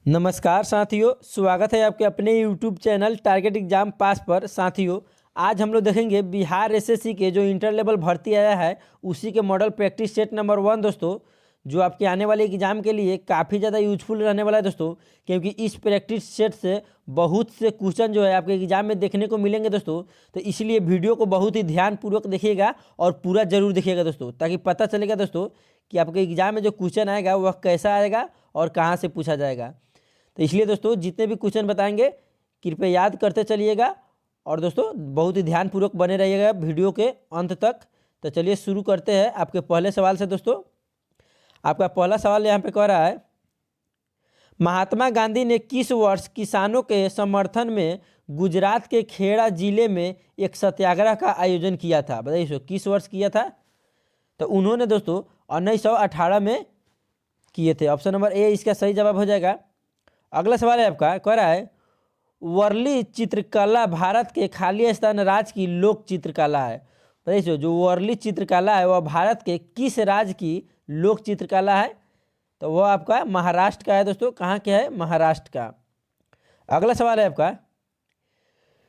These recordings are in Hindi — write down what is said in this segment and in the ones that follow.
नमस्कार साथियों, स्वागत है आपके अपने YouTube चैनल टारगेट एग्जाम पास पर। साथियों, आज हम लोग देखेंगे बिहार एसएससी के जो इंटर लेवल भर्ती आया है उसी के मॉडल प्रैक्टिस सेट नंबर 1 दोस्तों, जो आपके आने वाले एग्जाम के लिए काफ़ी ज़्यादा यूजफुल रहने वाला है दोस्तों, क्योंकि इस प्रैक्टिस सेट से बहुत से क्वेश्चन जो है आपके एग्जाम में देखने को मिलेंगे दोस्तों। तो इसलिए वीडियो को बहुत ही ध्यानपूर्वक देखिएगा और पूरा जरूर देखिएगा दोस्तों, ताकि पता चलेगा दोस्तों कि आपके एग्जाम में जो क्वेश्चन आएगा वह कैसा आएगा और कहाँ से पूछा जाएगा। तो इसलिए दोस्तों जितने भी क्वेश्चन बताएंगे कृपया याद करते चलिएगा और दोस्तों बहुत ही ध्यानपूर्वक बने रहिएगा वीडियो के अंत तक। तो चलिए शुरू करते हैं आपके पहले सवाल से दोस्तों। आपका पहला सवाल यहाँ पे कह रहा है, महात्मा गांधी ने किस वर्ष किसानों के समर्थन में गुजरात के खेड़ा जिले में एक सत्याग्रह का आयोजन किया था? बताइए किस वर्ष किया था? तो उन्होंने दोस्तों 1918 में किए थे। ऑप्शन नंबर ए इसका सही जवाब हो जाएगा। अगला सवाल है आपका, कह रहा है वर्ली चित्रकला भारत के खालिस्तान राज्य की लोक चित्रकला है। बताइए जो वर्ली चित्रकला है वह भारत के किस राज्य की लोक चित्रकला है? तो वह आपका महाराष्ट्र का है दोस्तों। कहाँ के है? महाराष्ट्र का। अगला सवाल है आपका,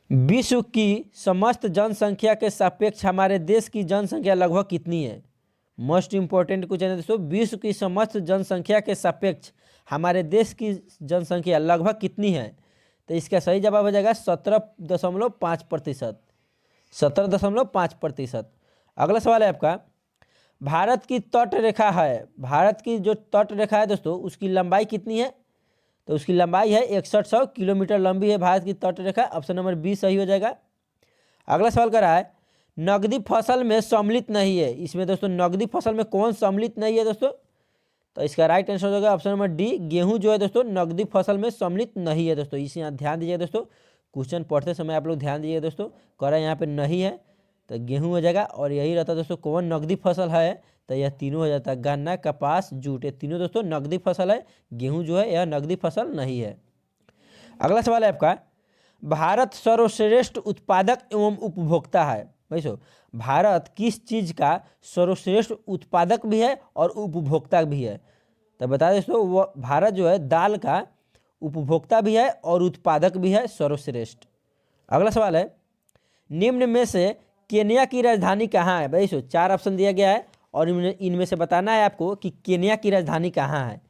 विश्व की समस्त जनसंख्या के सापेक्ष हमारे देश की जनसंख्या लगभग कितनी है? मोस्ट इंपॉर्टेंट क्वेश्चन है दोस्तों, विश्व की समस्त जनसंख्या के सापेक्ष हमारे देश की जनसंख्या लगभग कितनी है? तो इसका सही जवाब हो जाएगा 17.5%। 17.5%। अगला सवाल है आपका, भारत की तट रेखा है, भारत की जो तट रेखा है दोस्तों उसकी लंबाई कितनी है? तो उसकी लंबाई है 6100 किलोमीटर लंबी है भारत की तट रेखा। ऑप्शन नंबर बी सही हो जाएगा। अगला सवाल कर रहा है, नकदी फसल में सम्मिलित नहीं है। इसमें दोस्तों नकदी फसल में कौन सम्मिलित नहीं है दोस्तों? तो इसका राइट आंसर हो जाएगा ऑप्शन नंबर डी, गेहूं जो है दोस्तों नकदी फसल में सम्मिलित नहीं है दोस्तों। इसे यहाँ ध्यान दीजिएगा दोस्तों, क्वेश्चन पढ़ते समय आप लोग ध्यान दीजिएगा दोस्तों। कह रहा है यहाँ पे नहीं है तो गेहूं हो जाएगा। और यही रहता है दोस्तों कौन नकदी फसल है, तो यह तीनों हो जाता है, गन्ना, कपास, जूट, ये तीनों दोस्तों नकदी फसल है। गेहूँ जो है यह नकदी फसल नहीं है। अगला सवाल है आपका, भारत सर्वश्रेष्ठ उत्पादक एवं उपभोक्ता है। भाई भारत किस चीज़ का सर्वश्रेष्ठ उत्पादक भी है और उपभोक्ता भी है? तो बता दें दोस्तों वो भारत जो है दाल का उपभोक्ता भी है और उत्पादक भी है सर्वश्रेष्ठ। अगला सवाल है, निम्न में से केन्या की राजधानी कहाँ है? भाई 4 ऑप्शन दिया गया है और इनमें से बताना है आपको कि केन्या की राजधानी कहाँ है।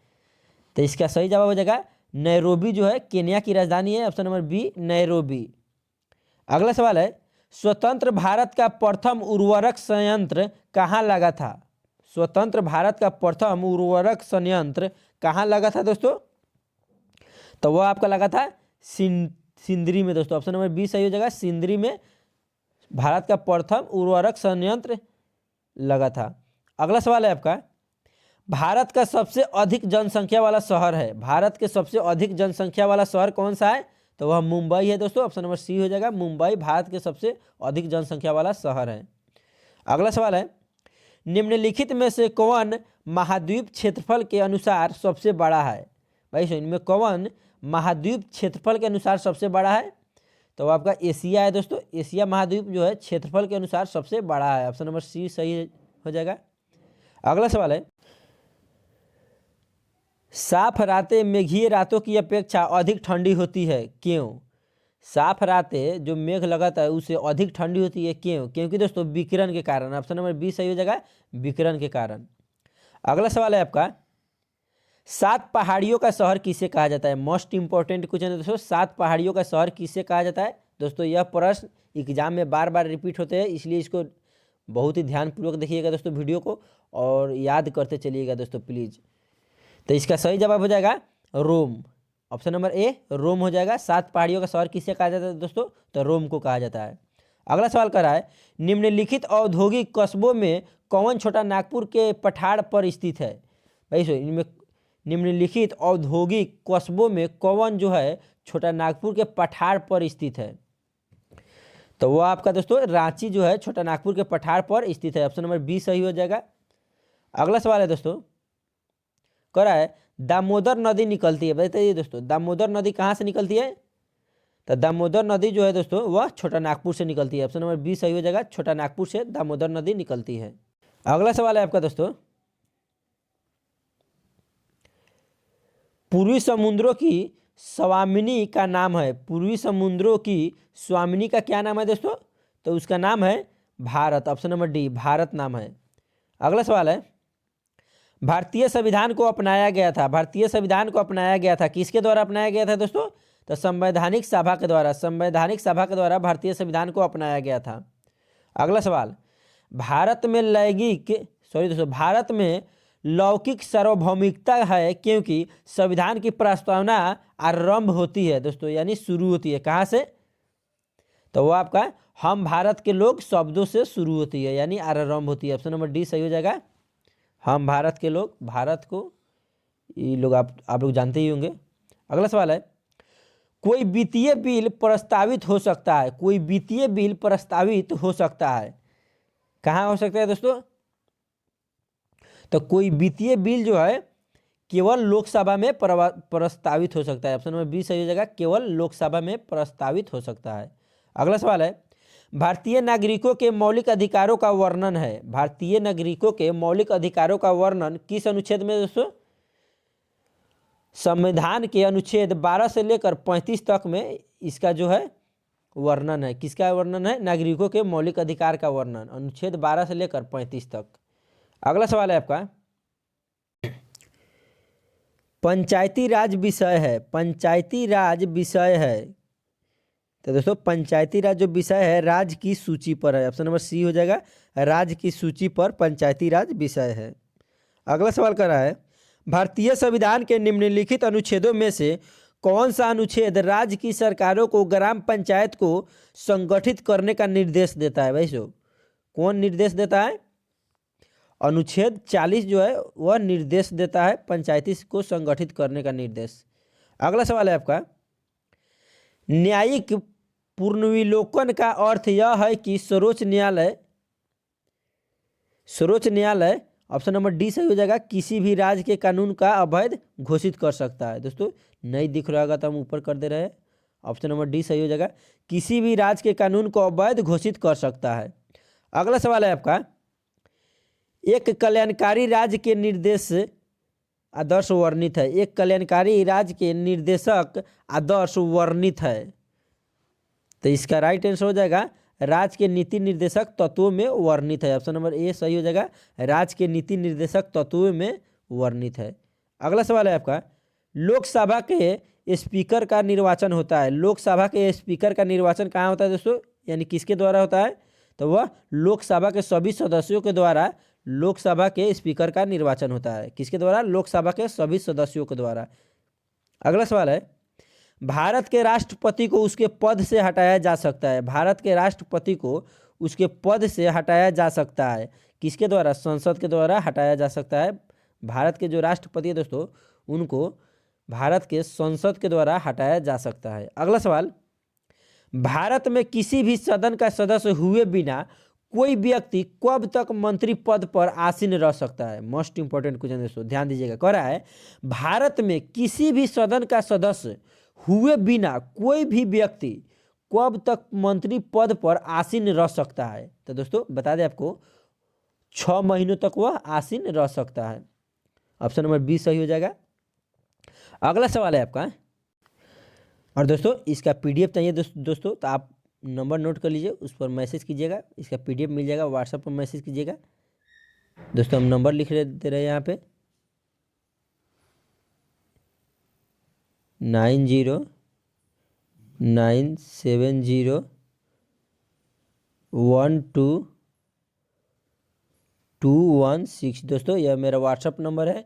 तो इसका सही जवाब हो जाएगा नैरोबी जो है केन्या की राजधानी है। Option number B Nairobi. अगला सवाल है, स्वतंत्र भारत का प्रथम उर्वरक संयंत्र कहाँ लगा था? स्वतंत्र भारत का प्रथम उर्वरक संयंत्र कहाँ लगा था दोस्तों? तो वह आपका लगा था सिंदरी में दोस्तों। ऑप्शन नंबर बी सही हो जाएगा, सिंदरी में भारत का प्रथम उर्वरक संयंत्र लगा था। अगला सवाल है आपका, भारत का सबसे अधिक जनसंख्या वाला शहर है, भारत के सबसे अधिक जनसंख्या वाला शहर कौन सा है? तो वह मुंबई है दोस्तों। ऑप्शन नंबर सी हो जाएगा, मुंबई भारत के सबसे अधिक जनसंख्या वाला शहर है। अगला सवाल है, निम्नलिखित में से कौन महाद्वीप क्षेत्रफल के अनुसार सबसे बड़ा है? भाई इनमें कौन महाद्वीप क्षेत्रफल के अनुसार सबसे बड़ा है? तो आपका एशिया है दोस्तों। एशिया महाद्वीप जो है क्षेत्रफल के अनुसार सबसे बड़ा है। ऑप्शन नंबर सी सही हो जाएगा। अगला सवाल है, साफ रातें मेघीय रातों की अपेक्षा अधिक ठंडी होती है, क्यों? साफ रातें जो मेघ लगाता है उससे अधिक ठंडी होती है, क्यों? क्योंकि दोस्तों विकिरण के कारण। ऑप्शन नंबर बी सही हो जाएगा, विकिरण के कारण। अगला सवाल है आपका, 7 पहाड़ियों का शहर किसे कहा जाता है? मोस्ट इंपॉर्टेंट क्वेश्चन है दोस्तों, 7 पहाड़ियों का शहर किसे कहा जाता है? दोस्तों यह प्रश्न एग्जाम में बार बार रिपीट होते हैं, इसलिए इसको बहुत ही ध्यानपूर्वक देखिएगा दोस्तों वीडियो को और याद करते चलिएगा दोस्तों प्लीज़। तो इसका सही जवाब हो जाएगा रोम। ऑप्शन नंबर ए रोम हो जाएगा। 7 पहाड़ियों का शहर किसे कहा जाता है दोस्तों? तो रोम को कहा जाता है। अगला सवाल कर रहा है, निम्नलिखित औद्योगिक कस्बों में कौन छोटा नागपुर के पठार पर स्थित है? भाई इनमें निम्नलिखित औद्योगिक कस्बों में कौन जो है छोटा नागपुर के पठार पर स्थित है? तो वो आपका दोस्तों रांची जो है छोटा नागपुर के पठार पर स्थित है। ऑप्शन नंबर बी सही हो जाएगा। अगला सवाल है दोस्तों, कह रहा है दामोदर नदी निकलती है। बताइए दोस्तों दामोदर नदी कहाँ से निकलती है? तो दामोदर नदी जो है दोस्तों वह छोटा नागपुर से निकलती है। ऑप्शन नंबर बी सही हो जाएगा, छोटा नागपुर से दामोदर नदी निकलती है। अगला सवाल है आपका दोस्तों, पूर्वी समुद्रों की स्वामिनी का नाम है, पूर्वी समुद्रों की स्वामिनी का क्या नाम है दोस्तों? तो उसका नाम है Bharat. Option number D, Bharat नाम है। अगला सवाल है, भारतीय संविधान को अपनाया गया था, भारतीय संविधान को अपनाया गया था, किसके द्वारा अपनाया गया था दोस्तों? तो संवैधानिक सभा के द्वारा, संवैधानिक सभा के द्वारा भारतीय संविधान को अपनाया गया था। अगला सवाल, भारत में भारत में लौकिक सार्वभौमिकता है क्योंकि संविधान की प्रस्तावना आरंभ होती है दोस्तों, यानी शुरू होती है कहाँ से? तो वो आपका हम भारत के लोग शब्दों से शुरू होती है, यानी आरंभ होती है। ऑप्शन नंबर डी सही हो जाएगा। हम भारत के लोग, भारत को ये लोग आप लोग जानते ही होंगे। अगला सवाल है, कोई वित्तीय बिल प्रस्तावित हो सकता है, कोई वित्तीय बिल प्रस्तावित हो सकता है, कहाँ हो सकता है दोस्तों? तो कोई वित्तीय बिल जो है केवल लोकसभा में प्रस्तावित हो सकता है। ऑप्शन नंबर बी सही हो जाएगा, केवल लोकसभा में प्रस्तावित हो सकता है। अगला सवाल है, भारतीय नागरिकों के मौलिक अधिकारों का वर्णन है, भारतीय नागरिकों के मौलिक अधिकारों का वर्णन किस अनुच्छेद में दोस्तों? संविधान के अनुच्छेद 12 से लेकर 35 तक में इसका जो है वर्णन है। किसका वर्णन है? नागरिकों के मौलिक अधिकार का वर्णन, अनुच्छेद 12 से लेकर 35 तक। अगला सवाल है आपका, पंचायती राज विषय है, पंचायती राज विषय है। तो दोस्तों पंचायती राज जो विषय है राज्य की सूची पर है। ऑप्शन नंबर सी हो जाएगा, राज्य की सूची पर पंचायती राज विषय है। अगला सवाल कर रहा है, भारतीय संविधान के निम्नलिखित अनुच्छेदों में से कौन सा अनुच्छेद राज्य की सरकारों को ग्राम पंचायत को संगठित करने का निर्देश देता है? भाई सो कौन निर्देश देता है? अनुच्छेद 40 जो है वह निर्देश देता है पंचायती को संगठित करने का निर्देश। अगला सवाल है आपका, न्यायिक पुनर्विलोकन का अर्थ यह है कि सर्वोच्च न्यायालय ऑप्शन नंबर डी सही हो जाएगा, किसी भी राज्य के कानून का अवैध घोषित कर सकता है। दोस्तों नहीं दिख रहा होगा तो हम ऊपर कर दे रहे हैं, ऑप्शन नंबर डी सही हो जाएगा, किसी भी राज्य के कानून को अवैध घोषित कर सकता है। अगला सवाल है आपका, एक कल्याणकारी राज्य के निर्देश आदर्श वर्णित है, एक कल्याणकारी राज्य के निर्देशक आदर्श वर्णित है। तो इसका राइट आंसर हो जाएगा, राज्य के नीति निर्देशक तत्वों में वर्णित है। ऑप्शन नंबर ए सही हो जाएगा, राज्य के नीति निर्देशक तत्वों में वर्णित है। अगला सवाल है आपका, लोकसभा के स्पीकर का निर्वाचन होता है, लोकसभा के स्पीकर का निर्वाचन कहाँ होता है दोस्तों? यानी किसके द्वारा होता है? तो वह लोकसभा के सभी सदस्यों के द्वारा लोकसभा के स्पीकर का निर्वाचन होता है। किसके द्वारा? लोकसभा के सभी सदस्यों के द्वारा। अगला सवाल है, भारत के राष्ट्रपति को उसके पद से हटाया जा सकता है, भारत के राष्ट्रपति को उसके पद से हटाया जा सकता है, किसके द्वारा? संसद के द्वारा हटाया जा सकता है। भारत के जो राष्ट्रपति है दोस्तों उनको भारत के संसद के द्वारा हटाया जा सकता है। अगला सवाल, भारत में किसी भी सदन का सदस्य हुए बिना कोई व्यक्ति कब तक मंत्री पद पर आसीन रह सकता है? मोस्ट इंपॉर्टेंट क्वेश्चन दोस्तों, ध्यान दीजिएगा। कह रहा है भारत में किसी भी सदन का सदस्य हुए बिना कोई भी व्यक्ति कब तक मंत्री पद पर आसीन रह सकता है? तो दोस्तों बता दें आपको 6 महीनों तक वह आसीन रह सकता है। ऑप्शन नंबर बी सही हो जाएगा। अगला सवाल है आपका, और दोस्तों इसका पीडीएफ चाहिए दोस्तों तो आप नंबर नोट कर लीजिए, उस पर मैसेज कीजिएगा, इसका पीडीएफ मिल जाएगा, व्हाट्सएप पर मैसेज कीजिएगा। दोस्तों हम नंबर लिख दे रहे हैं यहाँ पे 9097012216। दोस्तों यह मेरा व्हाट्सएप नंबर है,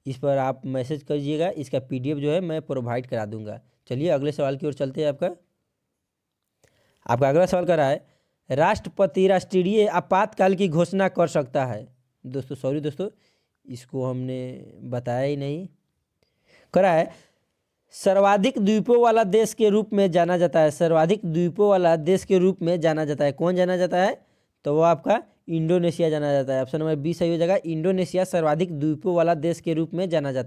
इस पर आप मैसेज करिएगा, इसका पीडीएफ जो है मैं प्रोवाइड करा दूंगा। चलिए अगले सवाल की ओर चलते हैं। आपका अगला सवाल कर रहा है, राष्ट्रपति राष्ट्रीय आपातकाल की घोषणा कर सकता है। दोस्तों सॉरी दोस्तों, इसको हमने बताया ही नहीं। कर रहा है सर्वाधिक द्वीपों वाला देश के रूप में जाना जाता है, सर्वाधिक द्वीपों वाला देश के रूप में जाना जाता है। कौन जाना जाता है? तो वो आपका इंडोनेशिया जाना जाता है। ऑप्शन नंबर बी सही हो जाएगा, इंडोनेशिया सर्वाधिक द्वीपों वाला देश के रूप में जाना जा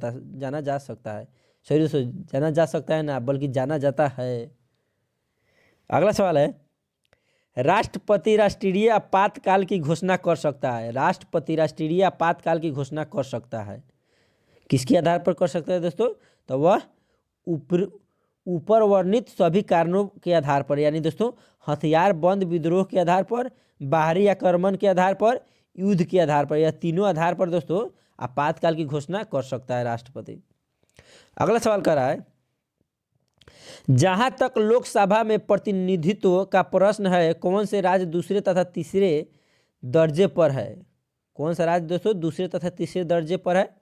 सकता है। सॉरी दोस्तों, जाना जा सकता है ना, बल्कि जाना जाता है। अगला सवाल है, राष्ट्रपति राष्ट्रीय आपातकाल की घोषणा कर सकता है, राष्ट्रपति राष्ट्रीय आपातकाल की घोषणा कर सकता है, किसके आधार पर कर सकता है दोस्तों? तो वह ऊपर ऊपर वर्णित सभी कारणों के आधार पर, यानी दोस्तों हथियार बंद विद्रोह के आधार पर, बाहरी आक्रमण के आधार पर, युद्ध के आधार पर, या तीनों आधार पर दोस्तों आपातकाल की घोषणा कर सकता है राष्ट्रपति। अगला सवाल कर रहा है, जहां तक लोकसभा में प्रतिनिधित्व का प्रश्न है, कौन से राज्य दूसरे तथा तीसरे दर्जे पर है? कौन सा राज्य दोस्तों दूसरे तथा तीसरे दर्जे पर है?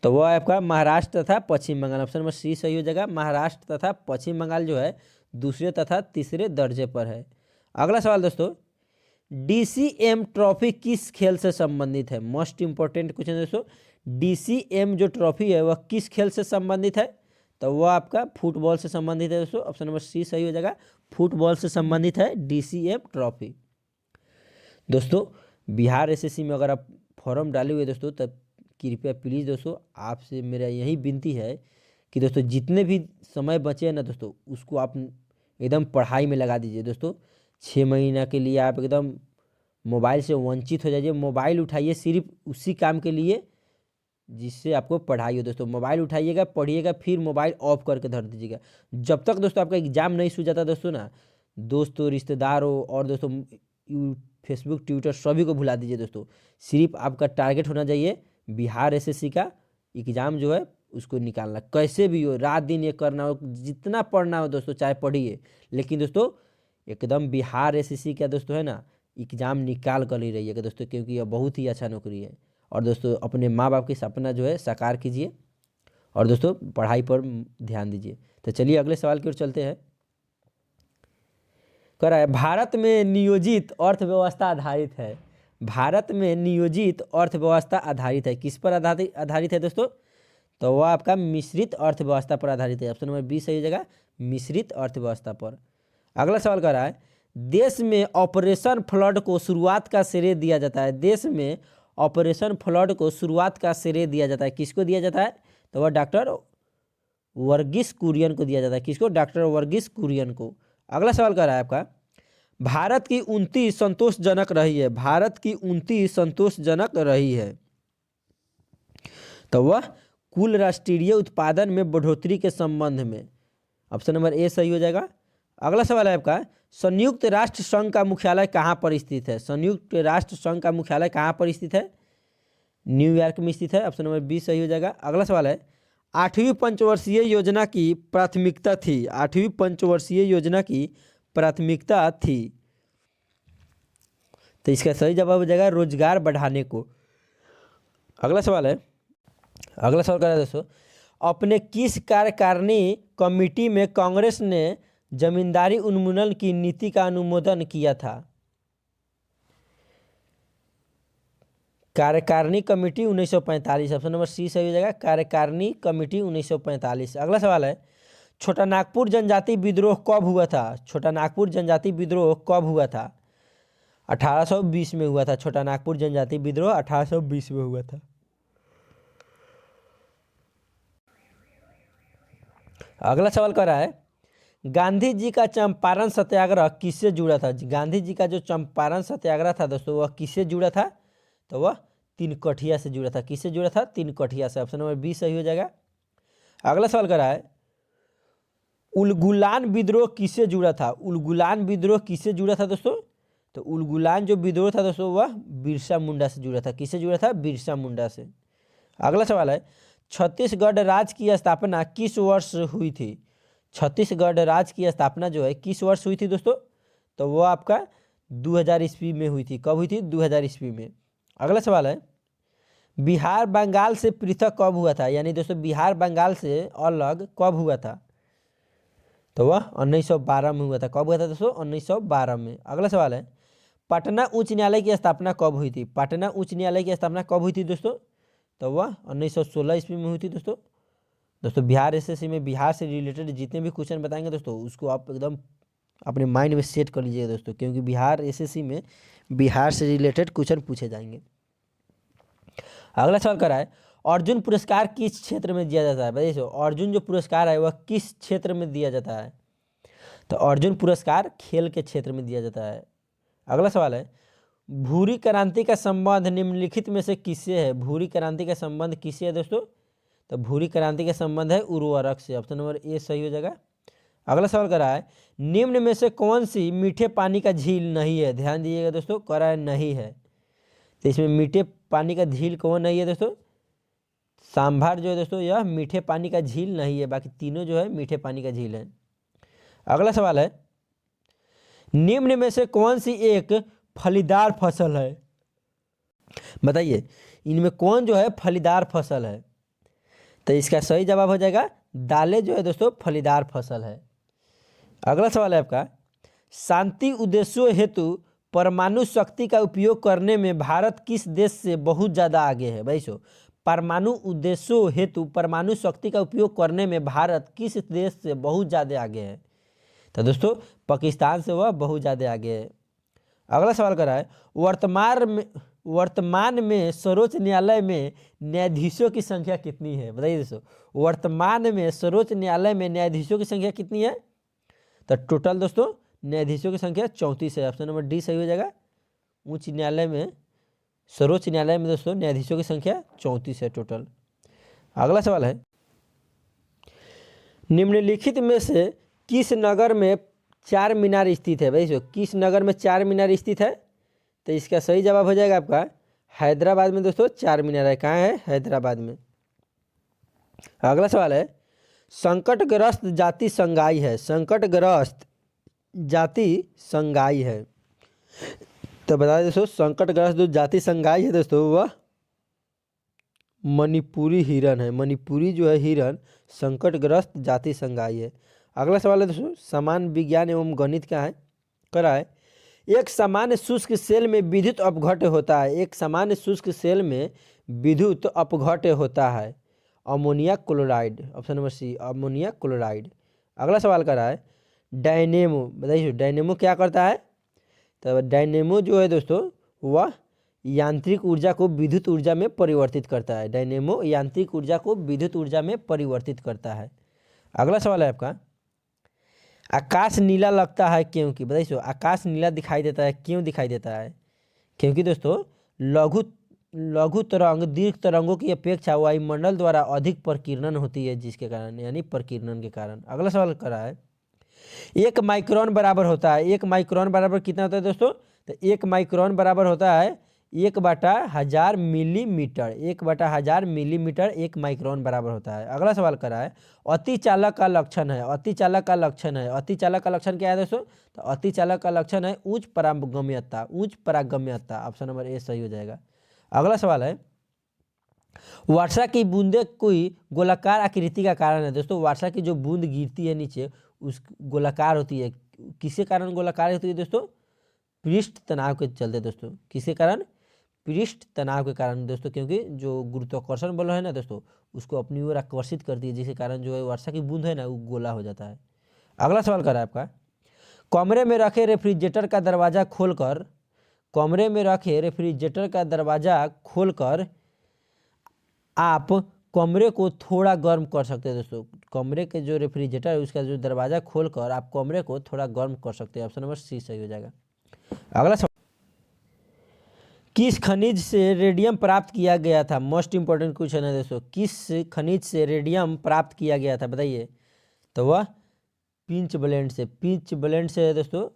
तो वह आपका महाराष्ट्र तथा पश्चिम बंगाल। ऑप्शन नंबर सी सही हो जाएगा। महाराष्ट्र तथा पश्चिम बंगाल जो है दूसरे तथा तीसरे दर्जे पर है। अगला सवाल दोस्तों, DCM ट्रॉफी किस खेल से संबंधित है? मोस्ट इंपॉर्टेंट क्वेश्चन दोस्तों, DCM जो ट्रॉफी है वह किस खेल से संबंधित है? तो वह आपका फुटबॉल से संबंधित है दोस्तों। ऑप्शन नंबर सी सही हो जाएगा। फुटबॉल से संबंधित है DCM ट्रॉफी। दोस्तों बिहार SSC में अगर आप फॉर्म डाले हुए दोस्तों, तब कृपया प्लीज़ दोस्तों आपसे मेरा यही विनती है कि दोस्तों जितने भी समय बचे हैं ना दोस्तों, उसको आप एकदम पढ़ाई में लगा दीजिए दोस्तों। 6 महीना के लिए आप एकदम मोबाइल से वंचित हो जाइए। मोबाइल उठाइए सिर्फ उसी काम के लिए जिससे आपको पढ़ाई हो दोस्तों। मोबाइल उठाइएगा, पढ़िएगा, फिर मोबाइल ऑफ करके धर दीजिएगा। जब तक दोस्तों आपका एग्जाम नहीं सूझ जाता दोस्तों ना, दोस्तों रिश्तेदारों और दोस्तों फेसबुक ट्विटर सभी को भुला दीजिए दोस्तों। सिर्फ आपका टारगेट होना चाहिए बिहार SSC का एग्ज़ाम जो है उसको निकालना, कैसे भी हो, रात दिन ये करना हो, जितना पढ़ना हो दोस्तों चाहे पढ़िए, लेकिन दोस्तों एकदम बिहार SSC का दोस्तों है ना एग्ज़ाम निकाल कर ही रहिएगा दोस्तों, क्योंकि यह बहुत ही अच्छा नौकरी है। और दोस्तों अपने माँ बाप की सपना जो है साकार कीजिए और दोस्तों पढ़ाई पर ध्यान दीजिए। तो चलिए अगले सवाल की ओर चलते हैं। कह रहा है, भारत में नियोजित अर्थव्यवस्था आधारित है। भारत में नियोजित अर्थव्यवस्था आधारित है, किस पर आधारित है दोस्तों? तो वह आपका मिश्रित अर्थव्यवस्था पर आधारित है। ऑप्शन नंबर बी सही हो जाएगा, मिश्रित अर्थव्यवस्था पर। अगला सवाल कर रहा है, देश में ऑपरेशन फ्लड को शुरुआत का श्रेय दिया जाता है। देश में ऑपरेशन फ्लड को शुरुआत का श्रेय दिया जाता है, किसको दिया जाता है? तो वह डॉक्टर वर्गीस कुरियन को दिया जाता है। किसको? डॉक्टर वर्गीस कुरियन को। अगला सवाल कर रहा है आपका, भारत की उन्नति संतोषजनक रही है। भारत की उन्नति संतोषजनक रही है, तो वह कुल राष्ट्रीय उत्पादन में बढ़ोतरी के संबंध में। ऑप्शन नंबर ए सही हो जाएगा। अगला सवाल है आपका, संयुक्त राष्ट्र संघ का मुख्यालय कहाँ पर स्थित है? संयुक्त राष्ट्र संघ का मुख्यालय कहाँ पर स्थित है? न्यूयॉर्क में स्थित है। ऑप्शन नंबर बी सही हो जाएगा। अगला सवाल है, 8वीं पंचवर्षीय योजना की प्राथमिकता थी। 8वीं पंचवर्षीय योजना की प्राथमिकता थी, तो इसका सही जवाब हो जाएगा रोजगार बढ़ाने को। अगला सवाल है, अगला सवाल कर रहा है दोस्तों, अपने किस कार्यकारिणी कमेटी में कांग्रेस ने जमींदारी उन्मूलन की नीति का अनुमोदन किया था? कार्यकारिणी कमेटी 1945। ऑप्शन नंबर सी सही हो जाएगा, कार्यकारिणी कमेटी 1945। अगला सवाल है, छोटा नागपुर जनजाति विद्रोह कब हुआ था? छोटा नागपुर जनजाति विद्रोह कब हुआ था? 1820 में हुआ था। छोटा नागपुर जनजाति विद्रोह 1820 में हुआ था। अगला सवाल कर रहा है, गांधी जी का चंपारण सत्याग्रह किससे जुड़ा था? गांधी जी का जो चंपारण सत्याग्रह था दोस्तों वह किससे जुड़ा था? तो वह तिनकठिया से जुड़ा था। किससे जुड़ा था? तिनकठिया से। ऑप्शन नंबर बी सही हो जाएगा। अगला सवाल कर रहा है, उलगुलान विद्रोह किससे जुड़ा था? उलगुलान विद्रोह किससे जुड़ा था दोस्तों? तो उलगुलान जो विद्रोह था दोस्तों वह बिरसा मुंडा से जुड़ा था। किससे जुड़ा था? बिरसा मुंडा से। अगला सवाल है, छत्तीसगढ़ राज्य की स्थापना किस वर्ष हुई थी? छत्तीसगढ़ राज्य की स्थापना जो है किस वर्ष हुई थी दोस्तों? तो वो आपका 2000 ईस्वी में हुई थी। कब हुई थी? 2000 ईस्वी में। अगला सवाल है, बिहार बंगाल से पृथक कब हुआ था? यानी दोस्तों बिहार बंगाल से अलग कब हुआ था? तो वह 1912 में हुआ था। कब हुआ था दोस्तों? 1912 में। अगला सवाल है, पटना उच्च न्यायालय की स्थापना कब हुई थी? पटना उच्च न्यायालय की स्थापना कब हुई थी दोस्तों? तो वह 1916 ईस्वी में हुई थी दोस्तों। दोस्तों बिहार SSC में बिहार से रिलेटेड जितने भी क्वेश्चन बताएंगे दोस्तों उसको आप एकदम अपने माइंड में सेट कर लीजिएगा दोस्तों, क्योंकि बिहार SSC में बिहार से रिलेटेड क्वेश्चन पूछे जाएंगे। अगला सवाल कर रहा है, अर्जुन पुरस्कार किस क्षेत्र में दिया जाता है? बताइए, अर्जुन जो पुरस्कार है वह किस क्षेत्र में दिया जाता है? तो अर्जुन पुरस्कार खेल के क्षेत्र में दिया जाता है। अगला सवाल है, भूरी क्रांति का संबंध निम्नलिखित में से किससे है? भूरी क्रांति का संबंध किससे है दोस्तों? तो भूरी क्रांति का संबंध है उर्वरक से। ऑप्शन नंबर ए सही हो जाएगा। अगला सवाल कर रहा है निम्न में से कौन सी मीठे पानी का झील नहीं है? ध्यान दीजिएगा दोस्तों, कर रहा है नहीं है। तो इसमें मीठे पानी का झील कौन नहीं है दोस्तों? सांभर जो है दोस्तों यह मीठे पानी का झील नहीं है, बाकी तीनों जो है मीठे पानी का झील है। अगला सवाल है निम्न में से कौन सी एक फलीदार फसल है? बताइए इनमें कौन जो है फलीदार फसल है? तो इसका सही जवाब हो जाएगा दालें जो है दोस्तों फलीदार फसल है। अगला सवाल है आपका शांति उद्देश्यों हेतु परमाणु शक्ति का उपयोग करने में भारत किस देश से बहुत ज़्यादा आगे है? भाई सो परमाणु उद्देश्यों हेतु परमाणु शक्ति का उपयोग करने में भारत किस देश से बहुत ज़्यादा आगे है? तो दोस्तों पाकिस्तान से वह बहुत ज़्यादा आगे है। अगला सवाल कर रहा है वर्तमान में सर्वोच्च न्यायालय में न्यायाधीशों की संख्या कितनी है? बताइए दोस्तों वर्तमान में सर्वोच्च न्यायालय में न्यायाधीशों की संख्या कितनी है? तो टोटल दोस्तों न्यायाधीशों की संख्या 34 है। ऑप्शन नंबर डी सही हो जाएगा। उच्च न्यायालय में सर्वोच्च न्यायालय में दोस्तों न्यायाधीशों की संख्या 34 है टोटल। अगला सवाल है निम्नलिखित में से किस नगर में चार मीनार स्थित है? भाई किस नगर में चार मीनार स्थित है? तो इसका सही जवाब हो जाएगा आपका हैदराबाद में दोस्तों चार मीनार है। कहाँ है? हैदराबाद में। अगला सवाल है संकटग्रस्त जाति संगाई है। संकटग्रस्त जाति संगाई है तो बता दें दोस्तों संकटग्रस्त जो जाति संगाई है दोस्तों वह मणिपुरी हिरन है। मणिपुरी जो है हिरन संकटग्रस्त जाति संगाई है। अगला सवाल है दोस्तों समान विज्ञान एवं गणित का है करा है एक सामान्य शुष्क सेल में विद्युत अपघट्य होता है। एक सामान्य शुष्क सेल में विद्युत अपघट्य होता है ammonia chloride. Option number C ammonia chloride. अगला सवाल कर रहा है डायनेमो। बताइए डायनेमो क्या करता है? तो डायनेमो जो है दोस्तों वह यांत्रिक ऊर्जा को विद्युत ऊर्जा में परिवर्तित करता है। डायनेमो यांत्रिक ऊर्जा को विद्युत ऊर्जा में परिवर्तित करता है। अगला सवाल है आपका आकाश नीला लगता है क्योंकि? बताइए आकाश नीला दिखाई देता है क्यों दिखाई देता है? क्योंकि दोस्तों लघु तरंग दीर्घ तरंगों की अपेक्षा वायुमंडल द्वारा अधिक प्रकीर्णन होती है जिसके कारण यानी प्रकीर्णन के कारण। अगला सवाल कर रहा है एक माइक्रोन बराबर होता है। एक माइक्रोन बराबर कितना होता है दोस्तों? तो एक माइक्रोन बराबर होता है 1/1000 मिलीमीटर। 1/1000 मिलीमीटर एक माइक्रोन बराबर होता है। अगला सवाल कर रहा है अति चालक का लक्षण है। अति चालक का लक्षण है। अति चालक का लक्षण क्या है दोस्तों? तो अति चालक का लक्षण है उच्च परागम्यता। उच्च परागम्यता। ऑप्शन नंबर ए सही हो जाएगा। अगला सवाल है वर्षा की बूंदे कोई गोलाकार आकृति का कारण है। दोस्तों वर्षा की जो बूंद गिरती है नीचे उस गोलाकार होती है। किसके कारण गोलाकार होती है दोस्तों? पृष्ठ तनाव के चलते दोस्तों। किसके कारण? पृष्ठ तनाव के कारण दोस्तों, क्योंकि जो गुरुत्वाकर्षण बल है ना दोस्तों उसको अपनी ओर आकर्षित करती है जिसके कारण जो है वर्षा की बूंद है ना वो गोला हो जाता है। अगला सवाल कर रहा है आपका कमरे में रखे रेफ्रिजरेटर का दरवाज़ा खोलकर कमरे में रखे रेफ्रिजरेटर का दरवाज़ा खोलकर आप कमरे को थोड़ा गर्म कर सकते हैं दोस्तों। कमरे के जो रेफ्रिजरेटर है उसका जो दरवाज़ा खोलकर आप कमरे को थोड़ा गर्म कर सकते हैं। ऑप्शन नंबर सी सही हो जाएगा। अगला सवाल किस खनिज से रेडियम प्राप्त किया गया था? मोस्ट इंपॉर्टेंट क्वेश्चन है दोस्तों। किस खनिज से रेडियम प्राप्त किया गया था बताइए? तो वह पिंच ब्लेंड से। पिंच ब्लेंड से दोस्तों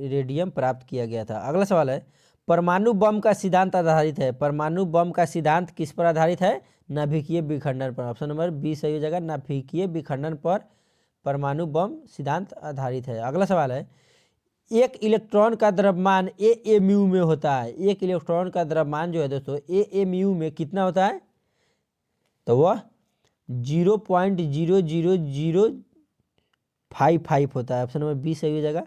रेडियम प्राप्त किया गया था। अगला सवाल है परमाणु बम का सिद्धांत आधारित है। परमाणु बम का सिद्धांत किस पर आधारित है? नाभिकीय विखंडन पर। ऑप्शन नंबर बी सही हो जाएगा। नाभिकीय विखंडन पर परमाणु बम सिद्धांत आधारित है। अगला सवाल है एक इलेक्ट्रॉन का द्रव्यमान AMU में होता है। एक इलेक्ट्रॉन का द्रव्यमान जो है दोस्तों AMU में कितना होता है? तो वह 0.00055 होता है। ऑप्शन नंबर बी सही हो जाएगा।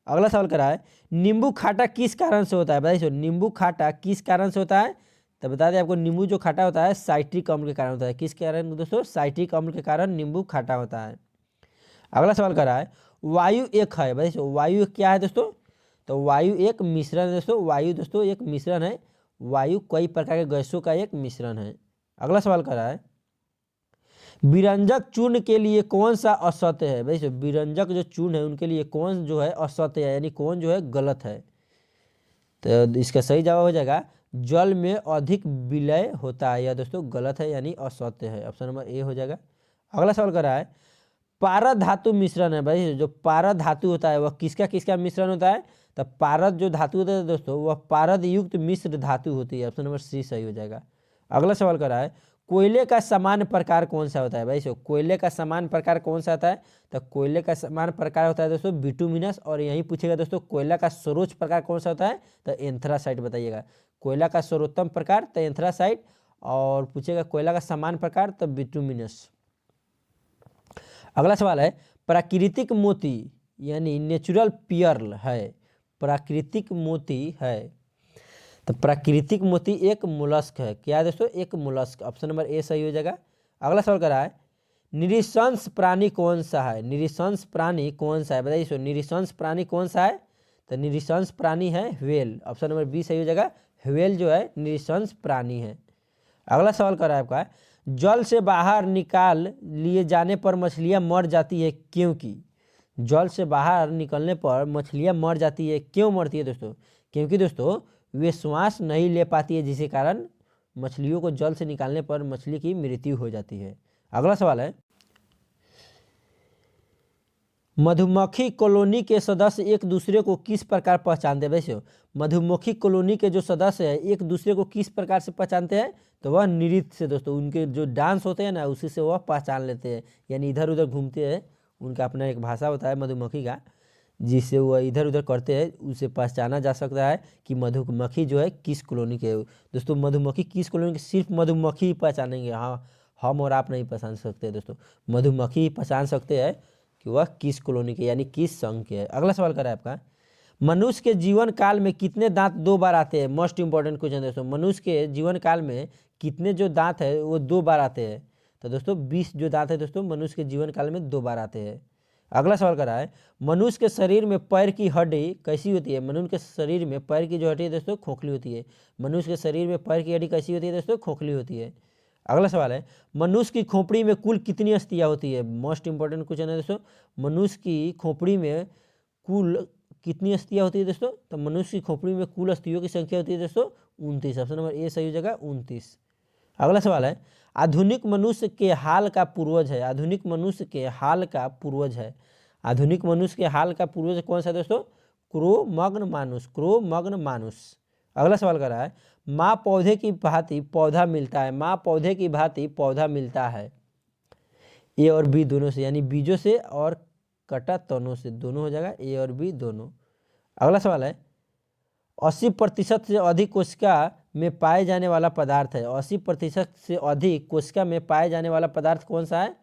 अगला सवाल करा है नींबू खाटा किस कारण से होता है? बताइए नींबू खाटा किस कारण से होता है? तो बता दें आपको नींबू जो खाटा होता है साइट्रिक अम्ल के कारण होता है। किस कारण दोस्तों? साइट्रिक अम्ल के कारण नींबू खाटा होता है। अगला सवाल करा है वायु एक है। भाई वायु क्या है दोस्तों? तो वायु एक मिश्रण है दोस्तों। वायु दोस्तों एक मिश्रण है। वायु कई प्रकार के गैसों का एक मिश्रण है। अगला सवाल करा है विरंजक चूर्ण के लिए कौन सा असत्य है? भाई विरंजक जो चूर्ण है उनके लिए कौन जो है असत्य है यानी कौन जो है गलत है? तो इसका सही जवाब हो जाएगा जल में अधिक विलय होता है। यह दोस्तों गलत है यानी असत्य है, ऑप्शन नंबर ए हो जाएगा। अगला सवाल कर रहा है पारद धातु मिश्रण है भाई, जो पारद धातु होता है वह किसका किसका मिश्रण होता है? तो पारद जो धातु होता है दोस्तों वह पारद युक्त मिश्र धातु होती है, ऑप्शन नंबर सी सही हो जाएगा। अगला सवाल कर रहा है कोयले का समान प्रकार कौन सा होता है भाई? सो कोयले का समान प्रकार कौन सा होता है? तो कोयले का समान प्रकार होता है दोस्तों बिटुमिनस। और यही पूछेगा दोस्तों कोयला का सर्वोच्च प्रकार कौन सा होता है? तो एंथ्रासाइट बताइएगा। कोयला का सर्वोत्तम प्रकार तो एंथ्रासाइट, और पूछेगा कोयला का समान प्रकार तो बिटुमिनस। अगला सवाल है प्राकृतिक मोती यानी नेचुरल पियर्ल है, प्राकृतिक मोती है, तो प्राकृतिक मोती एक मोलस्क है। क्या है दोस्तों? एक मोलस्क, ऑप्शन नंबर ए सही हो जाएगा। अगला सवाल कर रहा है निरीशंस प्राणी कौन सा है? निरीशंस प्राणी कौन सा है बताइए। सो निरीशंस प्राणी कौन सा है? तो निरीशंस प्राणी है व्हेल, ऑप्शन नंबर बी सही हो जाएगा। व्हेल जो है निरीशंस प्राणी है। अगला सवाल कर रहा है आपका जल से बाहर निकाल लिए जाने पर मछलियां मर जाती है क्योंकि? जल से बाहर निकलने पर मछलियां मर जाती है, क्यों मरती है दोस्तों? क्योंकि दोस्तों वे श्वास नहीं ले पाती है, जिसके कारण मछलियों को जल से निकालने पर मछली की मृत्यु हो जाती है। अगला सवाल है मधुमक्खी कॉलोनी के सदस्य एक दूसरे को किस प्रकार पहचानते हैं? वैसे मधुमक्खी कॉलोनी के जो सदस्य है एक दूसरे को किस प्रकार से पहचानते हैं? तो वह नृत्य से दोस्तों, उनके जो डांस होते हैं ना उसी से वह पहचान लेते हैं, यानी इधर उधर घूमते हैं। उनका अपना एक भाषा होता है मधुमक्खी का, जिससे वह इधर उधर करते हैं, उसे पहचाना जा सकता है कि मधुमक्खी जो है किस कॉलोनी के है। दोस्तों मधुमक्खी किस कॉलोनी के सिर्फ मधुमक्खी ही पहचानेंगे, हाँ हम और आप नहीं पहचान सकते दोस्तों, मधुमक्खी ही पहचान सकते हैं कि वह किस कॉलोनी के यानी किस संघ के है। अगला सवाल कर रहा है आपका मनुष्य के जीवन काल में कितने दांत 2 बार आते हैं? मोस्ट इंपॉर्टेंट क्वेश्चन दोस्तों, मनुष्य के जीवन काल में कितने जो दांत है वो 2 बार आते हैं? तो दोस्तों 20 जो दांत है दोस्तों मनुष्य के जीवन काल में 2 बार आते हैं। अगला सवाल कर रहा है मनुष्य के शरीर में पैर की हड्डी कैसी होती है? मनुष्य के शरीर में पैर की जो हड्डी है दोस्तों खोखली होती है। मनुष्य के शरीर में पैर की हड्डी कैसी होती है दोस्तों? खोखली होती है। अगला सवाल है मनुष्य की खोपड़ी में कुल कितनी अस्थियां होती है? मोस्ट इंपॉर्टेंट क्वेश्चन है दोस्तों, मनुष्य की खोपड़ी में कुल कितनी अस्थियां होती है दोस्तों? तो मनुष्य की खोपड़ी में कुल अस्थियों की संख्या होती है दोस्तों 29, ऑप्शन नंबर ए सही हो जाएगा 29। अगला सवाल है आधुनिक मनुष्य के हाल का पूर्वज है, आधुनिक मनुष्य के हाल का पूर्वज है, आधुनिक मनुष्य के हाल का पूर्वज कौन सा है दोस्तों? क्रो-मग्न मानुष, क्रो-मग्न मानुष। अगला सवाल कर रहा है माँ पौधे की भांति पौधा मिलता है, माँ पौधे की भांति पौधा मिलता है ए और बी दोनों से, यानी बीजों से और कटा तनों से, दोनों हो जाएगा ए और बी दोनों। अगला सवाल है 80% से अधिक कोशिका में पाए जाने वाला पदार्थ है, 80% से अधिक कोशिका में पाए जाने वाला पदार्थ कौन सा है?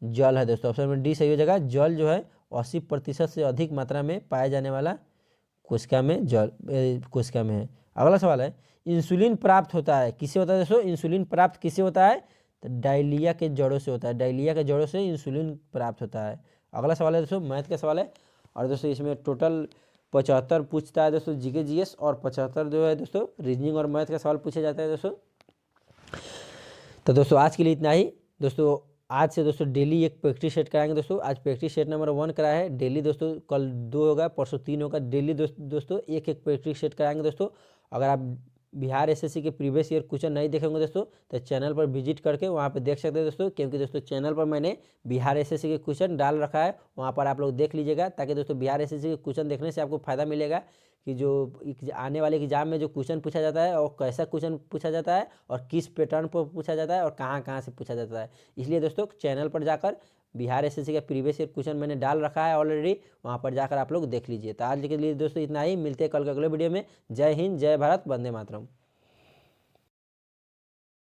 जल है दोस्तों, ऑप्शन नंबर डी सही हो जाएगा। जल जो है 80% से अधिक मात्रा में पाया जाने वाला कोशिका में जल कोशिका में है। अगला सवाल है इंसुलिन प्राप्त होता है किससे होता है दोस्तों? इंसुलिन प्राप्त किससे होता है? तो डायलिया के जड़ों से होता है, डायलिया के जड़ों से इंसुलिन प्राप्त होता है। अगला सवाल है दोस्तों मैथ का सवाल है, और दोस्तों इसमें टोटल 75 पूछता है दोस्तों जीके जीएस, और 75 जो है दोस्तों रीजनिंग और मैथ का सवाल पूछा जाता है दोस्तों। तो दोस्तों आज के लिए इतना ही दोस्तों। आज से दोस्तों डेली एक प्रैक्टिस सेट कराएंगे दोस्तों। आज प्रैक्टिस सेट नंबर 1 कराया है, डेली दोस्तों कल 2 होगा, परसों 3 होगा, डेली दोस्तों एक प्रैक्टिस सेट कराएंगे दोस्तों। अगर आप बिहार एसएससी के प्रीवियस ईयर क्वेश्चन नहीं देखेंगे दोस्तों तो चैनल पर विजिट करके वहाँ पे देख सकते हैं दोस्तों, क्योंकि दोस्तों चैनल पर मैंने बिहार एसएससी के क्वेश्चन डाल रखा है, वहाँ पर आप लोग देख लीजिएगा, ताकि दोस्तों बिहार एसएससी के क्वेश्चन देखने से आपको फायदा मिलेगा कि जो आने वाले एग्जाम में जो क्वेश्चन पूछा जाता है और कैसा क्वेश्चन पूछा जाता है और किस पैटर्न पर पूछा जाता है और कहाँ कहाँ से पूछा जाता है। इसलिए दोस्तों चैनल पर जाकर बिहार एसएससी का प्रीवियस ईयर क्वेश्चन मैंने डाल रखा है ऑलरेडी, वहाँ पर जाकर आप लोग देख लीजिए। तो आज के लिए दोस्तों इतना ही, मिलते हैं कल के अगले वीडियो में। जय हिंद, जय भारत, वंदे मातरम।